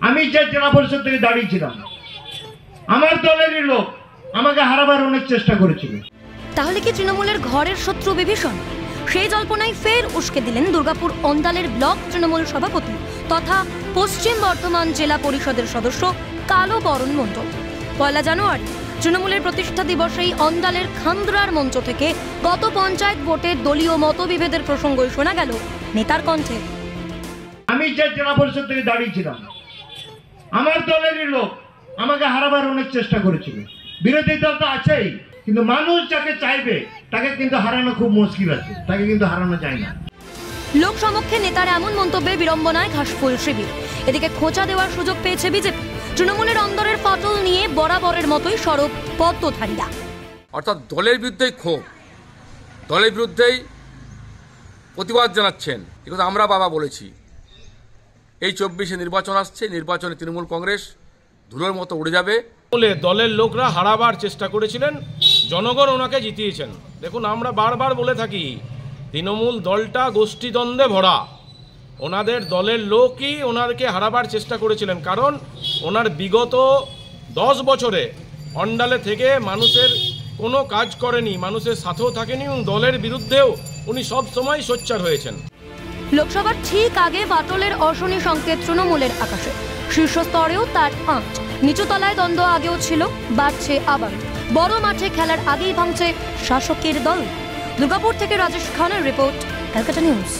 আমি যে জেলা পরিষদ থেকে দাঁড়িয়েছিলাম, আমার দলেরই লোক আমাকে হারাবার অনেক চেষ্টা করেছিল। তাহলে কি তৃণমূলের ঘরের শত্রু বিভীষণ? সেই জল্পনায় ফের উস্কে দিলেন দুর্গাপুর অন্দালের ব্লক তৃণমূল সভাপতি তথা পশ্চিম বর্ধমান জেলা পরিষদের সদস্য কালো বরণ মণ্ডল। 1 জানুয়ারি তৃণমূলের প্রতিষ্ঠা দিবসেই অন্দালের খান্দ্রার মঞ্চ থেকে গত পঞ্চায়েত ভোটে দলীয় মতবিভেদের প্রসঙ্গই শোনা গেল নেতার কণ্ঠে। আমি যে জেলা পরিষদ থেকে দাঁড়িয়েছিলাম, আমার দলেরই লোক আমাকে হারাবার অনেক চেষ্টা করেছিল। বিরোধী দল তো আছেই, কিন্তু মানুষ যাকে চাইবে তাকে কিন্তু হারানো খুব মুশকিল আছে, তাকে কিন্তু হারানো যায় না। লোক সমক্ষে নেতার এমন মন্তব্যে বিড়ম্বনায় ঘাসফুল শিবির। এদিকে খোঁচা দেওয়ার সুযোগ পেয়েছে বিজেপি। তৃণমূলের অন্দরের ফাটল নিয়ে বরাবরের মতোই সরব পদ্মধারীরা। অর্থাৎ দলের বিরুদ্ধেই ক্ষোভ, দলের বিরুদ্ধেই প্রতিবাদ জানাচ্ছেন। এগুলো আমরা বাবা বলেছি। এই 24-এ নির্বাচন আসছে, নির্বাচনে তৃণমূল কংগ্রেস ধুলোর মতো উড়ে যাবে। দলের লোকরা হারাবার চেষ্টা করেছিলেন, জনগণ ওনাকে জিতিয়েছেন। দেখুন, আমরা বারবার বলে থাকি তৃণমূল দলটা গোষ্ঠীদ্বন্দ্বে ভরা। ওনাদের দলের লোকই ওনাকে হারাবার চেষ্টা করেছিলেন, কারণ ওনার বিগত 10 বছরে অন্ডালে থেকে মানুষের কোনো কাজ করেনি, মানুষের সাথেও থাকেনি এবং দলের বিরুদ্ধেও উনি সব সময় সোচ্চার হয়েছেন। লোকসভার ঠিক আগে বাটলের অশনি সংকেত তৃণমূলের আকাশে। শীর্ষ স্তরেও তার আঁচ। নিচুতলায় দ্বন্দ্ব আগেও ছিল, বাড়ছে আবার। বড় মাঠে খেলার আগেই ভাঙছে শাসকের দল। দুর্গাপুর থেকে রাজেশ খানের রিপোর্ট, ক্যালকাটা নিউজ।